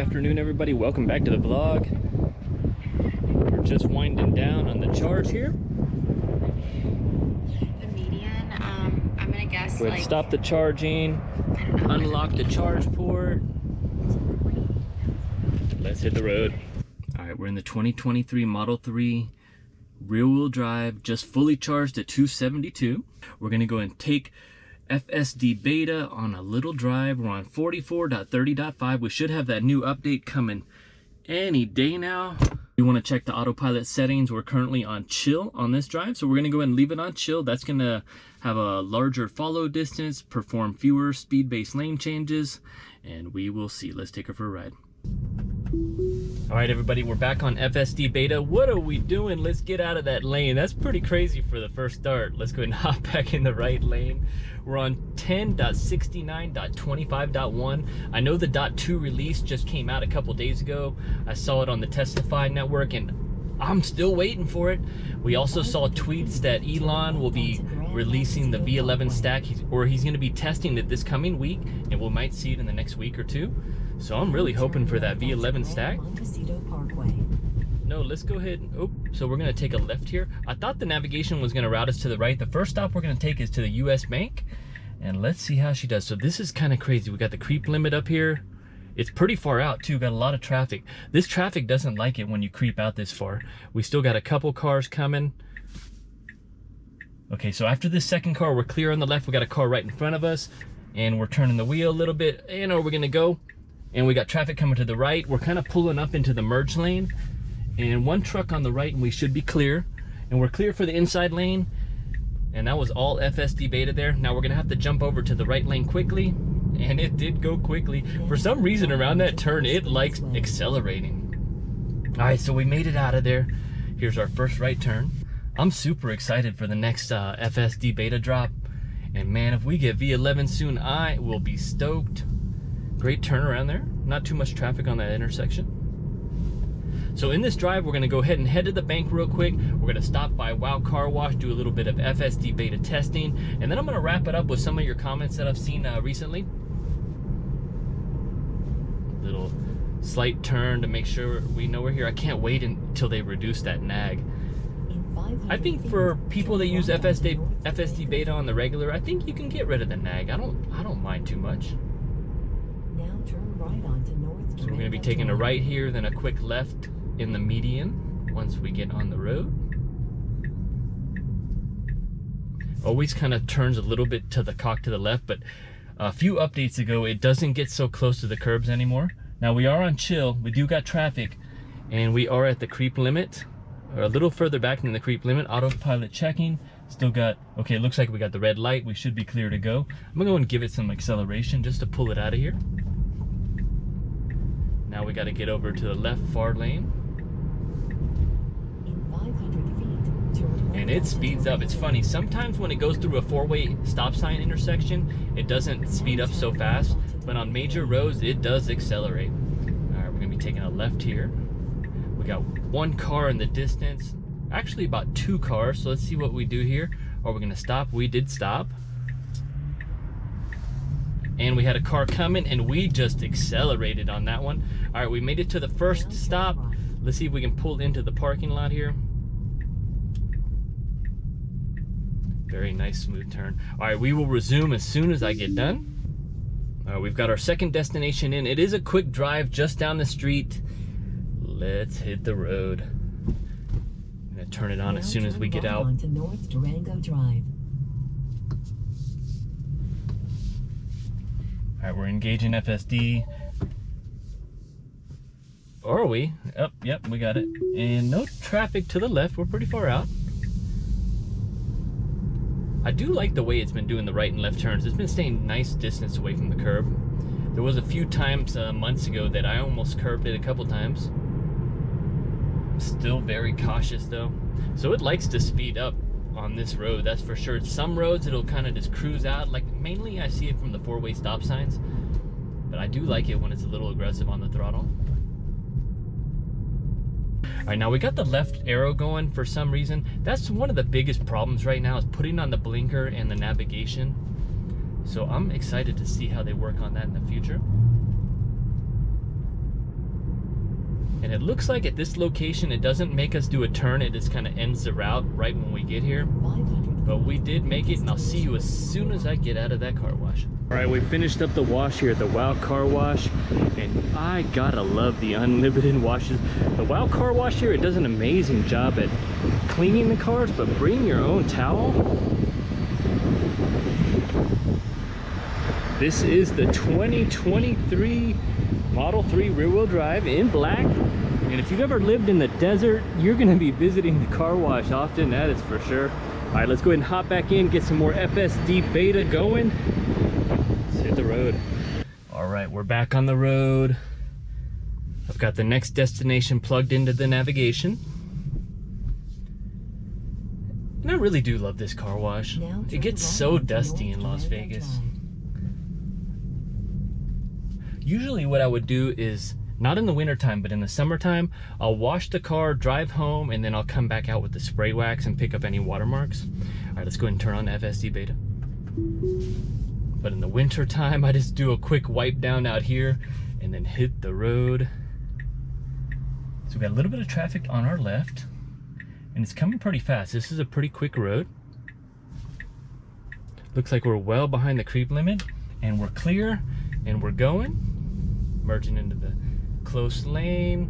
afternoon, everybody. Welcome back to the vlog. We're just winding down on the charge here. The median, I'm gonna guess We'll like stop the charging, unlock the charge port. Let's hit the road. All right, we're in the 2023 Model 3 rear-wheel drive, just fully charged at 272. We're gonna go and take FSD beta on a little drive. We're on 44.30.5. We should have that new update coming any day now. We want to check the autopilot settings. We're currently on chill on this drive, so we're going to go ahead and leave it on chill. That's going to have a larger follow distance, perform fewer speed-based lane changes, and we will see. Let's take her for a ride. All right, everybody, we're back on FSD beta. What are we doing? Let's get out of that lane. That's pretty crazy for the first start. Let's go ahead and hop back in the right lane. We're on 10.69.25.1. I know the .2 release just came out a couple days ago. I saw it on the Testify network, and I'm still waiting for it. We also saw tweets that Elon will be releasing the V11 stack, he's going to be testing it this coming week, and we might see it in the next week or two. So I'm really hoping for that V11 stack. No, let's go ahead. Oh, so we're going to take a left here. I thought the navigation was going to route us to the right. The first stop we're going to take is to the US Bank, and let's see how she does. So this is kind of crazy. We got the creep limit up here. It's pretty far out too, got a lot of traffic. This traffic doesn't like it when you creep out this far. We still got a couple cars coming. Okay, so after this second car, we're clear on the left. We got a car right in front of us, and we're turning the wheel a little bit. You know, we're gonna go, and we got traffic coming to the right. We're kind of pulling up into the merge lane, and one truck on the right, and we should be clear. And we're clear for the inside lane, and that was all FSD beta there. Now we're gonna have to jump over to the right lane quickly, and it did go quickly. For some reason around that turn, it likes accelerating. All right, so we made it out of there. Here's our first right turn. I'm super excited for the next FSD beta drop. And man, if we get V11 soon, I will be stoked. Great turnaround there. Not too much traffic on that intersection. So in this drive, we're gonna go ahead and head to the bank real quick. We're gonna stop by Wow Car Wash, do a little bit of FSD beta testing, and then I'm gonna wrap it up with some of your comments that I've seen recently. Little slight turn to make sure we know we're here. I can't wait until they reduce that nag. I think for people that use FSD beta on the regular, I think you can get rid of the nag. I don't mind too much. Now turn right onto North. So we're going to be taking a right here, then a quick left in the median once we get on the road. Always kind of turns a little bit to the cock to the left, but a few updates ago, it doesn't get so close to the curbs anymore. Now we are on chill, we do got traffic, and we are at the creep limit, or a little further back than the creep limit. Autopilot checking, still got, okay, it looks like we got the red light. We should be clear to go. I'm gonna go and give it some acceleration just to pull it out of here. Now we gotta get over to the left far lane. In 500 feet, turn And it speeds up. It's funny, sometimes when it goes through a four-way stop sign intersection, it doesn't speed up so fast, but on major roads, it does accelerate. All right, we're gonna be taking a left here. We got one car in the distance, actually about two cars, so let's see what we do here. Are we gonna stop? We did stop. And we had a car coming, and we just accelerated on that one. All right, we made it to the first stop. Let's see if we can pull into the parking lot here. Very nice, smooth turn. All right, we will resume as soon as I get done. All right, we've got our second destination in. It is a quick drive just down the street. Let's hit the road. I'm gonna turn it on as soon as we get out. onto North Durango Drive. All right, we're engaging FSD. Are we? Oh, yep, we got it. And no traffic to the left. We're pretty far out. I do like the way it's been doing the right and left turns. It's been staying nice distance away from the curb. There was a few times months ago that I almost curbed it a couple times. Still very cautious though. So it likes to speed up on this road, that's for sure. Some roads it'll kind of just cruise out, like mainly I see it from the four-way stop signs, but I do like it when it's a little aggressive on the throttle. All right, now we got the left arrow going for some reason. That's one of the biggest problems right now, is putting on the blinker and the navigation. So I'm excited to see how they work on that in the future. And it looks like at this location, it doesn't make us do a turn. It just kind of ends the route right when we get here. 500 But we did make it, and I'll see you as soon as I get out of that car wash. All right, we finished up the wash here at the Wow Car Wash, and I gotta love the unlimited washes. The Wow Car Wash here, it does an amazing job at cleaning the cars, but bring your own towel. This is the 2023 Model 3 rear-wheel drive in black. And if you've ever lived in the desert, you're gonna be visiting the car wash often, that is for sure. All right, let's go ahead and hop back in, get some more FSD beta going. Let's hit the road. All right, we're back on the road. I've got the next destination plugged into the navigation. And I really do love this car wash. Now It gets turn so right onto dusty North in Las Tornado Vegas. Drive. Usually what I would do is, not in the wintertime, but in the summertime, I'll wash the car, drive home, and then I'll come back out with the spray wax and pick up any watermarks. All right, let's go ahead and turn on FSD beta. But in the wintertime, I just do a quick wipe down out here and then hit the road. So we got a little bit of traffic on our left, and it's coming pretty fast. This is a pretty quick road. Looks like we're well behind the creep limit, and we're clear, and we're going. Merging into the close lane.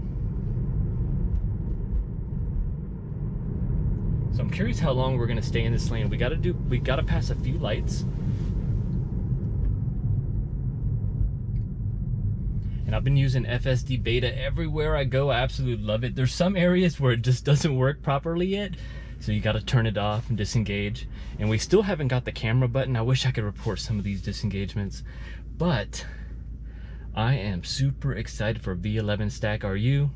So I'm curious how long we're gonna stay in this lane. We gotta pass a few lights. And I've been using FSD beta everywhere I go. I absolutely love it. There's some areas where it just doesn't work properly yet, so you gotta turn it off and disengage. And we still haven't got the camera button. I wish I could report some of these disengagements, but I am super excited for V11 stack. Are you?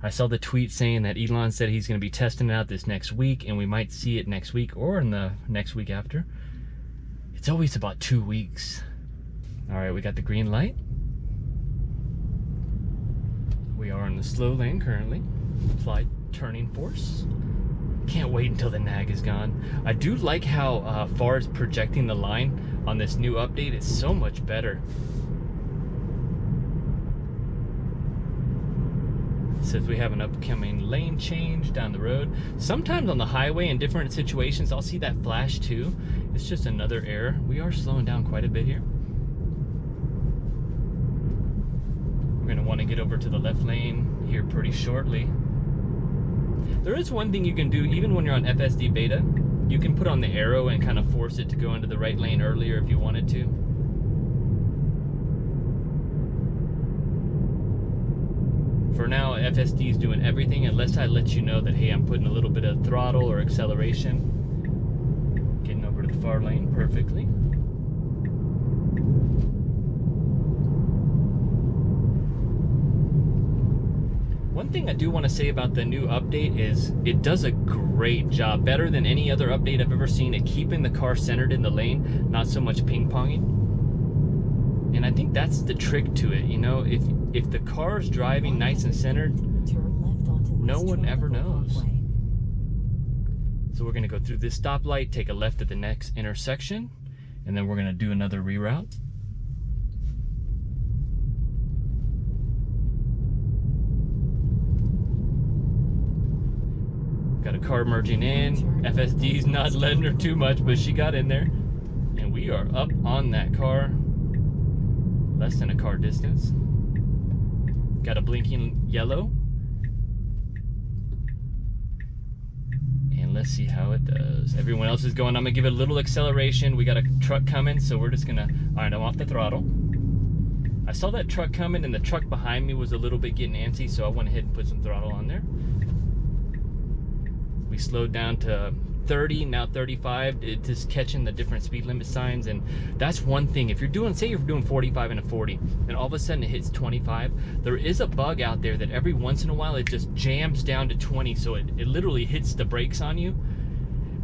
I saw the tweet saying that Elon said he's going to be testing it out this next week, and we might see it next week or in the next week after. It's always about 2 weeks. All right, we got the green light. We are in the slow lane currently. Applied turning force. Can't wait until the nag is gone. I do like how far it's projecting the line on this new update. It's so much better. Says we have an upcoming lane change down the road. Sometimes on the highway in different situations, I'll see that flash too. It's just another error. We are slowing down quite a bit here. We're gonna want to get over to the left lane here pretty shortly. There is one thing you can do, even when you're on FSD beta. You can put on the arrow and kind of force it to go into the right lane earlier if you wanted to. For now, FSD is doing everything unless I let you know that, hey, I'm putting a little bit of throttle or acceleration. Getting over to the far lane perfectly. One thing I do want to say about the new update is it does a great job, better than any other update I've ever seen, at keeping the car centered in the lane, not so much ping-ponging. And I think that's the trick to it, you know, if the car's driving nice and centered, no one ever knows. So we're gonna go through this stoplight, take a left at the next intersection, and then we're gonna do another reroute. Got a car merging in. FSD's not letting her too much, but she got in there. And we are up on that car. Less than a car distance. Got a blinking yellow. And let's see how it does. Everyone else is going. I'm gonna give it a little acceleration. We got a truck coming, so we're just gonna, all right, I'm off the throttle. I saw that truck coming, and the truck behind me was a little bit getting antsy, so I went ahead and put some throttle on there. We slowed down to 30, now 35, just catching the different speed limit signs. And that's one thing, if you're doing, say you're doing 45 and a 40, and all of a sudden it hits 25, there is a bug out there that every once in a while it just jams down to 20, so it literally hits the brakes on you,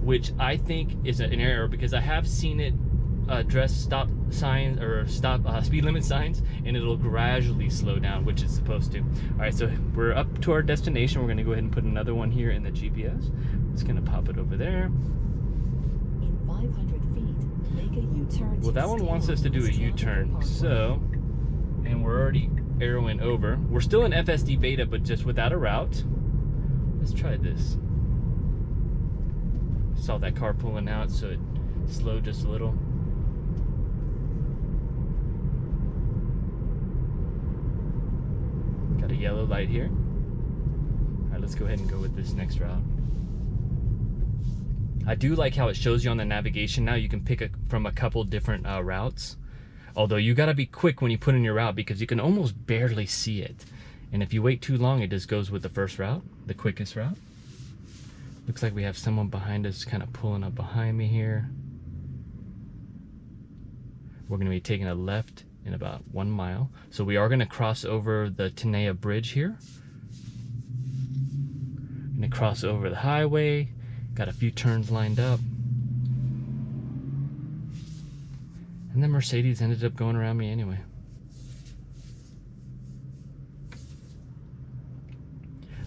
which I think is an error, because I have seen it address stop signs or stop speed limit signs, and it'll gradually slow down, which it's supposed to. All right, so we're up to our destination. We're gonna go ahead and put another one here in the GPS. Just gonna pop it over there. In 500 feet, make a U-turn. Well, that one wants us to do a U-turn, so, and we're already arrowing over. We're still in FSD beta, but just without a route. Let's try this. Saw that car pulling out, so it slowed just a little. Got a yellow light here. All right, let's go ahead and go with this next route. I do like how it shows you on the navigation now. You can pick from a couple different routes. Although you gotta be quick when you put in your route because you can almost barely see it. And if you wait too long, it just goes with the first route, the quickest route. Looks like we have someone behind us kind of pulling up behind me here. We're gonna be taking a left in about 1 mile. So we are gonna cross over the Tenaya Bridge here. Gonna cross over the highway. Got a few turns lined up. And then Mercedes ended up going around me anyway.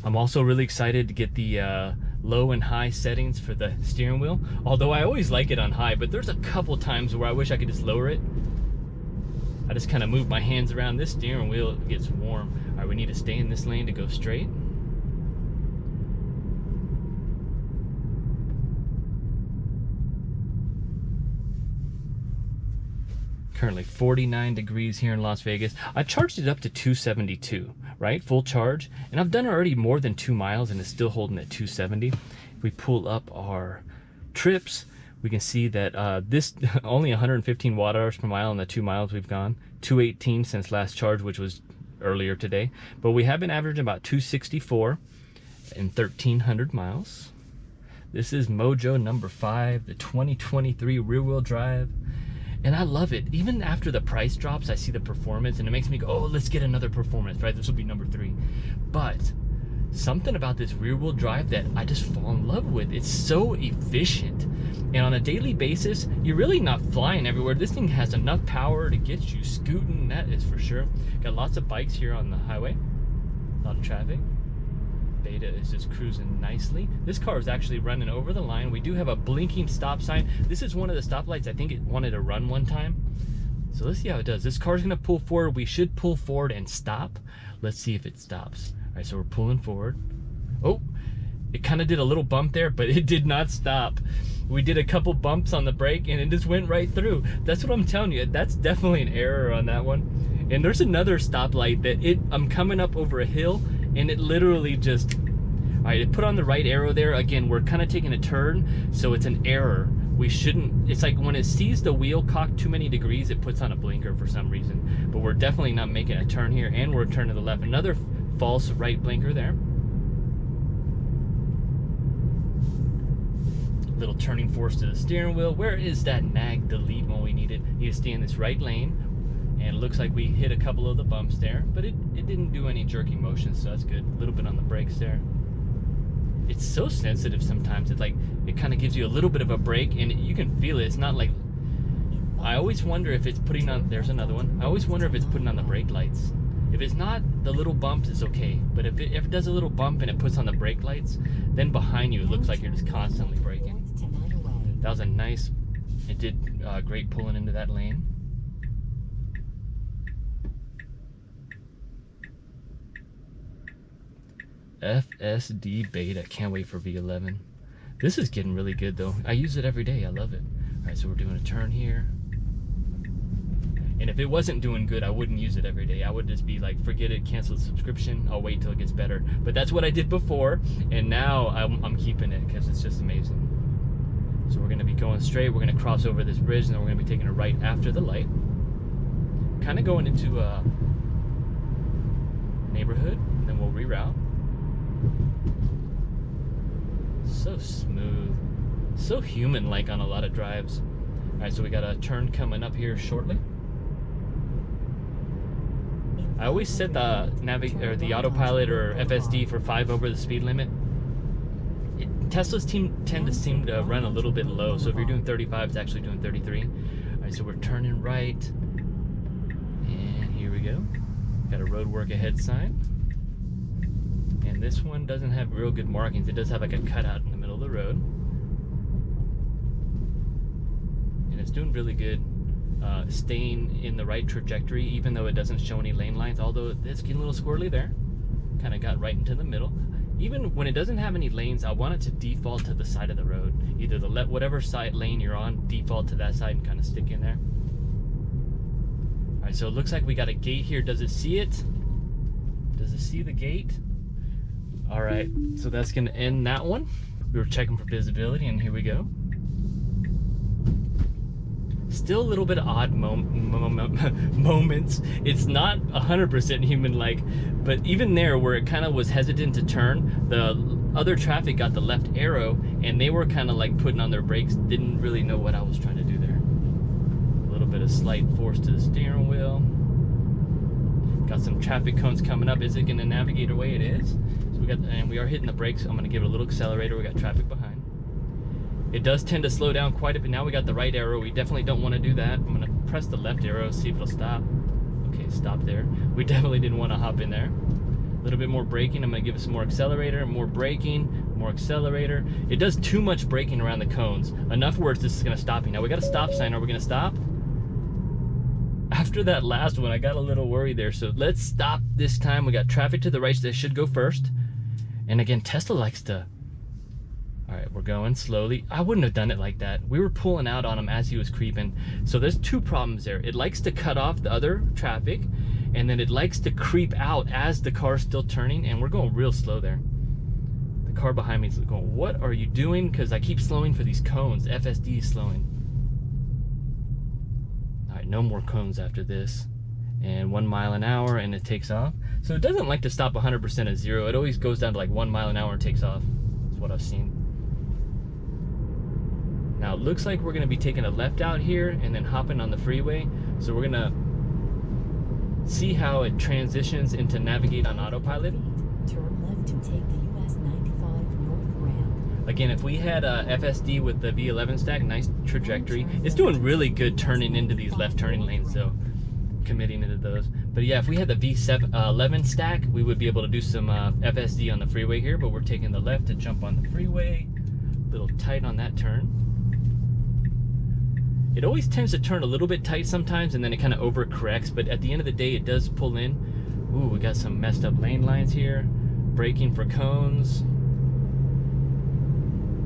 I'm also really excited to get the low and high settings for the steering wheel. Although I always like it on high, but there's a couple times where I wish I could just lower it. I just kind of move my hands around. This steering wheel gets warm. All right, we need to stay in this lane to go straight. Currently 49 degrees here in Las Vegas. I charged it up to 272, right? Full charge. And I've done already more than 2 miles and it's still holding at 270. If we pull up our trips, we can see that this only 115 watt hours per mile in the 2 miles we've gone. 218 since last charge, which was earlier today. But we have been averaging about 264 in 1,300 miles. This is Mojo number 5, the 2023 rear wheel drive. And I love it. Even after the price drops, I see the performance and it makes me go, oh, let's get another performance, right? This will be number 3. But something about this rear wheel drive that I just fall in love with. It's so efficient. And on a daily basis, you're really not flying everywhere. This thing has enough power to get you scooting, that is for sure. Got lots of bikes here on the highway. A lot of traffic. Beta is just cruising nicely. This car is actually running over the line. We do have a blinking stop sign. This is one of the stoplights I think it wanted to run one time. So let's see how it does. This car's gonna pull forward. We should pull forward and stop. Let's see if it stops. All right, so we're pulling forward. Oh, it kind of did a little bump there, but it did not stop. We did a couple bumps on the brake and it just went right through. That's what I'm telling you. That's definitely an error on that one. And there's another stoplight that I'm coming up over a hill and it literally just, all right, it put on the right arrow there. Again, we're kind of taking a turn, so it's an error. We shouldn't, it's like when it sees the wheel cocked too many degrees, it puts on a blinker for some reason. But we're definitely not making a turn here, and we're turning to the left. Another false right blinker there. Little turning force to the steering wheel. Where is that nag delete when we need it? Need to stay in this right lane. And it looks like we hit a couple of the bumps there, but it didn't do any jerking motion, so that's good. A little bit on the brakes there. It's so sensitive sometimes. It's like, it kind of gives you a little bit of a brake and you can feel it. It's not like, I always wonder if it's putting on, there's another one. I always wonder if it's putting on the brake lights. If it's not, the little bumps is okay. But if it does a little bump and it puts on the brake lights, then behind you, it looks like you're just constantly braking. That was a nice, it did great pulling into that lane. FSD beta, can't wait for V11. This is getting really good though. I use it every day, I love it. All right, so we're doing a turn here. And if it wasn't doing good, I wouldn't use it every day. I would just be like, forget it, cancel the subscription, I'll wait till it gets better. But that's what I did before, and now I'm keeping it because it's just amazing. So we're gonna be going straight, we're gonna cross over this bridge, and then we're gonna be taking a right after the light. Kind of going into a neighborhood, and then we'll reroute. So smooth, so human-like on a lot of drives. All right, so we got a turn coming up here shortly. I always set the Autopilot or FSD for 5 over the speed limit. Teslas tend to seem to run a little bit low, so if you're doing 35, it's actually doing 33. All right, so we're turning right, and here we go. Got a road work ahead sign. And this one doesn't have real good markings. It does have like a cutout in the middle of the road. And it's doing really good. staying in the right trajectory, even though it doesn't show any lane lines, although it's getting a little squirrely there. Kind of got right into the middle. Even when it doesn't have any lanes, I want it to default to the side of the road. Either the whatever side lane you're on, default to that side and kind of stick in there. All right, so it looks like we got a gate here. Does it see it? Does it see the gate? All right, so that's gonna end that one. We were checking for visibility, and here we go. Still a little bit of odd moments. It's not 100% human-like, but even there where it kind of was hesitant to turn, the other traffic got the left arrow and they were kind of like putting on their brakes, didn't really know what I was trying to do there. A little bit of slight force to the steering wheel. Got some traffic cones coming up. Is it going to navigate our way? It is. So we are hitting the brakes. I'm going to give it a little accelerator. We got traffic behind. It does tend to slow down quite a bit. Now we got the right arrow. We definitely don't want to do that. I'm going to press the left arrow, see if it'll stop. Okay, stop there. We definitely didn't want to hop in there. A little bit more braking. I'm going to give it some more accelerator, more braking, more accelerator. It does too much braking around the cones. Enough where this is going to stop you. Now we got a stop sign. Are we going to stop? After that last one, I got a little worried there. So let's stop this time. We got traffic to the right that should go first. And again, Tesla likes to... All right, we're going slowly. I wouldn't have done it like that. We were pulling out on him as he was creeping. So there's two problems there. It likes to cut off the other traffic, and then it likes to creep out as the car's still turning, and we're going real slow there. The car behind me is going, what are you doing? Because I keep slowing for these cones. FSD is slowing. All right, no more cones after this. And 1 mile an hour, and it takes off. So it doesn't like to stop 100% at 0. It always goes down to like 1 mile an hour and takes off. That's what I've seen. Now it looks like we're going to be taking a left out here and then hopping on the freeway. So we're going to see how it transitions into navigate on autopilot. Turn left to take the US 95 north ramp. Again, if we had a FSD with the V11 stack, nice trajectory. It's doing really good turning into these left turning lanes, so committing into those. But yeah, if we had the V11 stack, we would be able to do some FSD on the freeway here, but we're taking the left to jump on the freeway. A little tight on that turn. It always tends to turn a little bit tight sometimes, and then it kind of overcorrects, but at the end of the day, it does pull in. Ooh, we got some messed up lane lines here. Braking for cones.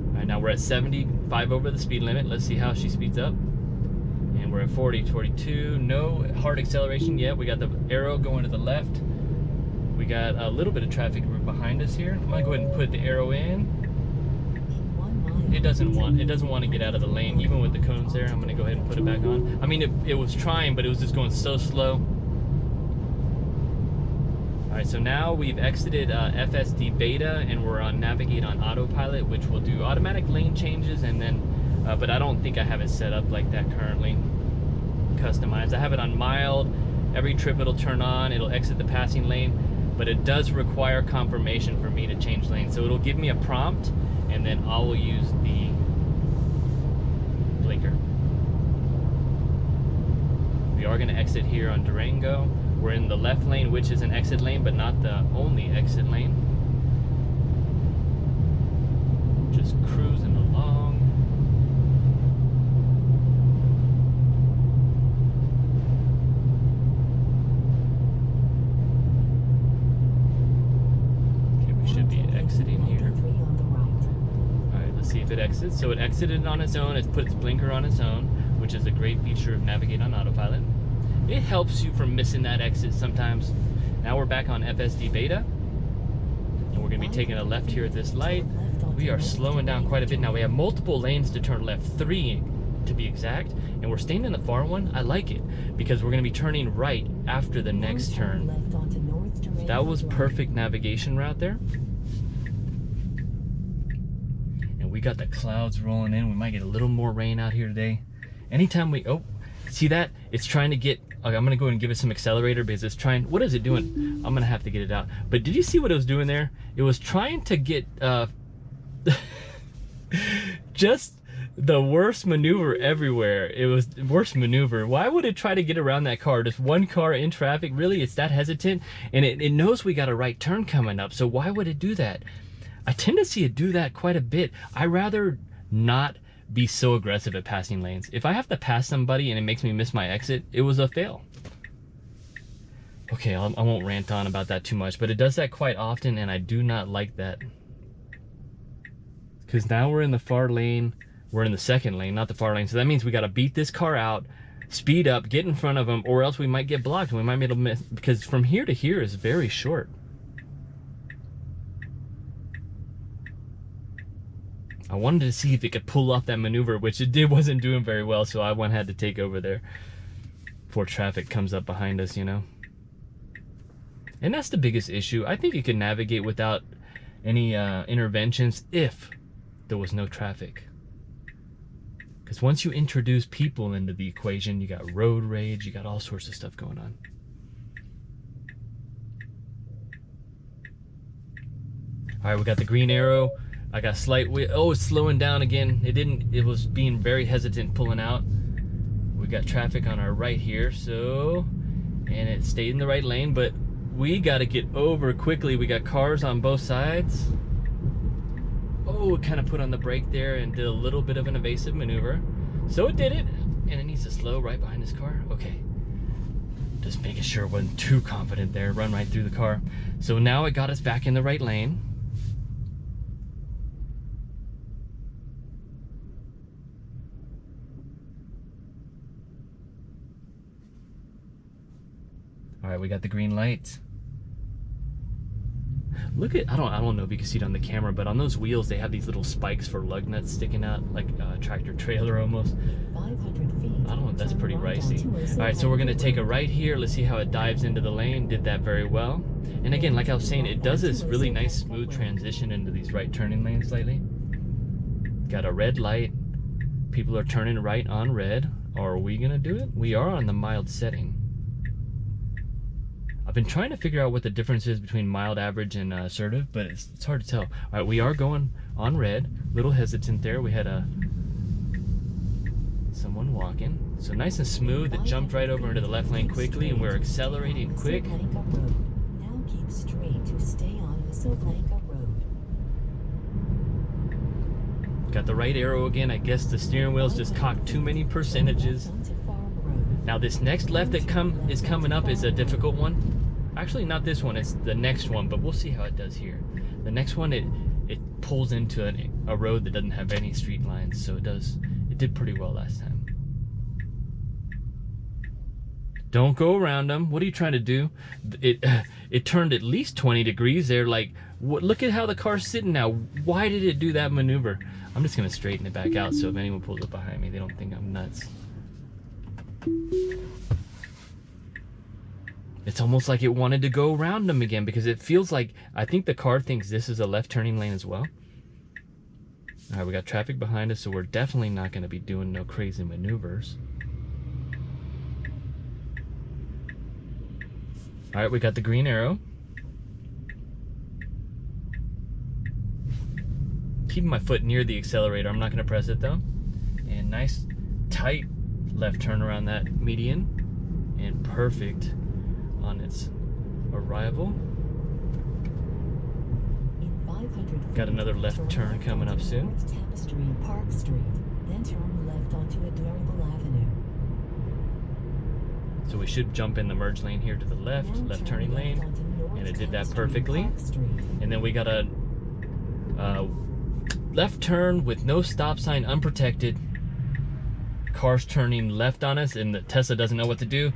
All right, now we're at 75 over the speed limit. Let's see how she speeds up. And we're at 40, 42. No hard acceleration yet. We got the arrow going to the left. We got a little bit of traffic behind us here. I'm gonna go ahead and put the arrow in. It doesn't want to get out of the lane, even with the cones there. I'm gonna go ahead and put it back on. I mean, it was trying, but it was just going so slow. All right, so now we've exited FSD beta, and we're on navigate on autopilot, which will do automatic lane changes, and then, but I don't think I have it set up like that currently. Customized. I have it on mild. Every trip it'll turn on. It'll exit the passing lane, but it does require confirmation for me to change lanes. So it'll give me a prompt, and then I will use the blinker. We are going to exit here on Durango. We're in the left lane, which is an exit lane, but not the only exit lane. Just cruising along. Okay, we should be exiting here. See if it exits. So it exited on its own. It's put its blinker on its own, which is a great feature of navigate on autopilot. It helps you from missing that exit sometimes. Now we're back on FSD beta, and we're going to be taking a left here at this light. We are slowing down quite a bit now. We have multiple lanes to turn left, 3 to be exact, and we're staying in the far one. I like it because we're going to be turning right after the next turn. That was perfect navigation route there. We got the clouds rolling in. We might get a little more rain out here today. Anytime we, oh, see that? It's trying to get, okay, I'm gonna go ahead and give it some accelerator because it's trying, what is it doing? I'm gonna have to get it out. But did you see what it was doing there? It was trying to get, just the worst maneuver everywhere. It was the worst maneuver. Why would it try to get around that car? Just one car in traffic? Really, it's that hesitant? And it knows we got a right turn coming up. So why would it do that? I tend to see it do that quite a bit. I rather not be so aggressive at passing lanes. If I have to pass somebody and it makes me miss my exit, it was a fail. Okay, I won't rant on about that too much, but it does that quite often, and I do not like that. Because now we're in the far lane, we're in the second lane, not the far lane, so that means we gotta beat this car out, speed up, get in front of them, or else we might get blocked, and we might be able to miss, because from here to here is very short. I wanted to see if it could pull off that maneuver, which it wasn't doing very well, so I had to take over there before traffic comes up behind us, you know? And that's the biggest issue. I think you can navigate without any interventions if there was no traffic. Because once you introduce people into the equation, you got road rage, you got all sorts of stuff going on. All right, we got the green arrow. I got slight wheel. Oh, it's slowing down again. It was being very hesitant pulling out. We got traffic on our right here, and it stayed in the right lane, but we got to get over quickly. We got cars on both sides. Oh, it kind of put on the brake there and did a little bit of an evasive maneuver. So it did it, and it needs to slow right behind this car. Okay, just making sure it wasn't too confident there. Run right through the car. So now it got us back in the right lane. All right, we got the green light. Look at, I don't know if you can see it on the camera, but on those wheels, they have these little spikes for lug nuts sticking out, like a tractor trailer almost. 500 feet. I don't know, that's pretty ricey. All right, so we're gonna take a right here. Let's see how it dives into the lane. Did that very well. And again, like I was saying, it does this really nice smooth transition into these right turning lanes lately. Got a red light. People are turning right on red. Are we gonna do it? We are on the mild setting. I've been trying to figure out what the difference is between mild, average, and assertive, but it's hard to tell. All right, we are going on red. Little hesitant there. We had someone walking. So nice and smooth. It jumped right over into the left lane quickly, and we're accelerating quick. Now keep straight to stay on Silvanka Road. Got the right arrow again. I guess the steering wheel's just cocked too many percentages. Now this next left that is coming up is a difficult one. Actually, not this one, it's the next one, but we'll see how it does here. The next one, it pulls into a road that doesn't have any street lines, so it did pretty well last time. Don't go around them. What are you trying to do? It turned at least 20 degrees there. Like, look at how the car's sitting now. Why did it do that maneuver? I'm just gonna straighten it back out so if anyone pulls up behind me, they don't think I'm nuts. It's almost like it wanted to go around them again because it feels like, I think the car thinks this is a left turning lane as well. All right, we got traffic behind us, so we're definitely not going to be doing no crazy maneuvers. All right, we got the green arrow. Keeping my foot near the accelerator. I'm not going to press it though. And nice tight left turn around that median, and perfect on its arrival. Got another left turn coming up soon. Tapestry and Park Street, then turn left onto Adorable Avenue. So we should jump in the merge lane here to the left turning lane, and it did that perfectly. And then we got a left turn with no stop sign, unprotected. Cars turning left on us, and the Tesla doesn't know what to do.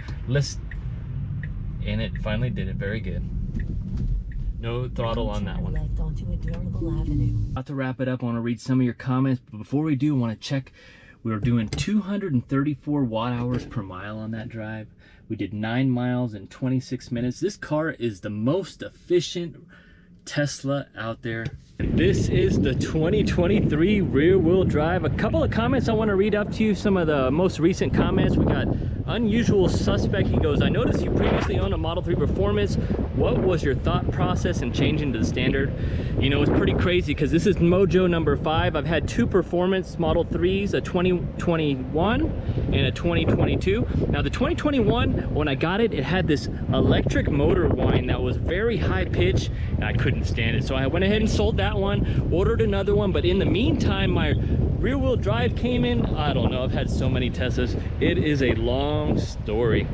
And it finally did it very good. No throttle on that one. Left onto Adorable Avenue. About to wrap it up, I want to read some of your comments, but before we do, I want to check. We were doing 234 watt hours per mile on that drive. We did 9 miles in 26 minutes. This car is the most efficient Tesla out there. And this is the 2023 rear-wheel drive. A couple of comments I want to read up to you. Some of the most recent comments. We got Unusual Suspect. He goes, I noticed you previously owned a Model 3 Performance. What was your thought process in changing to the standard? You know, it's pretty crazy because this is Mojo number 5. I've had 2 Performance Model 3s, a 2021 and a 2022. Now the 2021, when I got it, it had this electric motor whine that was very high pitch, and I couldn't stand it. So I went ahead and sold that one, ordered another one, but in the meantime, my Rear wheel drive came in, I don't know, I've had so many Teslas. It is a long story.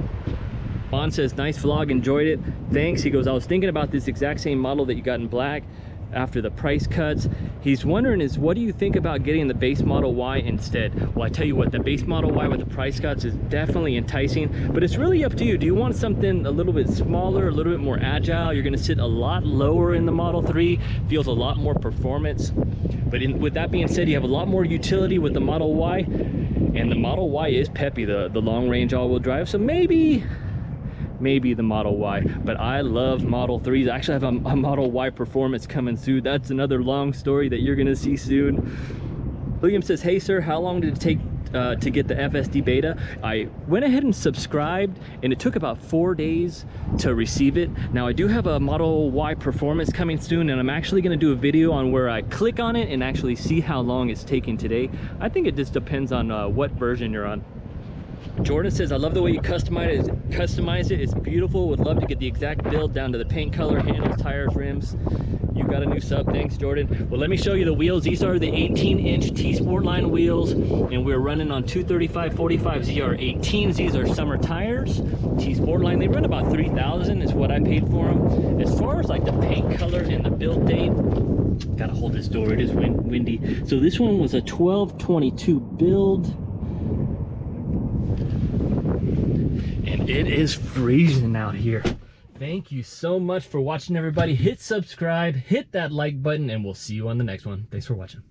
Juan says, nice vlog, enjoyed it. Thanks. He goes, I was thinking about this exact same model that you got in black after the price cuts. He's wondering is, what do you think about getting the base Model Y instead? Well, I tell you what, the base Model Y with the price cuts is definitely enticing, but it's really up to you. Do you want something a little bit smaller, a little bit more agile? You're gonna sit a lot lower in the Model 3, feels a lot more performance. But with that being said, you have a lot more utility with the Model Y, and the Model Y is peppy, the long range all-wheel drive, so maybe the Model Y. But I love Model 3s. I actually have a Model Y Performance coming soon. That's another long story that you're gonna see soon. William says, hey sir, how long did it take to get the FSD beta? I went ahead and subscribed, and it took about 4 days to receive it. Now I do have a Model Y Performance coming soon, and I'm actually gonna do a video on where I click on it and actually see how long it's taking today. I think it just depends on what version you're on. Jordan says, I love the way you customize it. It's beautiful. Would love to get the exact build down to the paint color, handles, tires, rims. You got a new sub. Thanks, Jordan. Well, let me show you the wheels. These are the 18-inch T Sportline wheels, and we're running on 235/45 ZR18s. These are summer tires. T Sportline. They run about 3,000 is what I paid for them. As far as like the paint color and the build date, gotta hold this door. It is windy. So this one was a 12/22 build. And it is freezing out here. Thank you so much for watching, everybody. Hit subscribe, hit that like button, and we'll see you on the next one. Thanks for watching.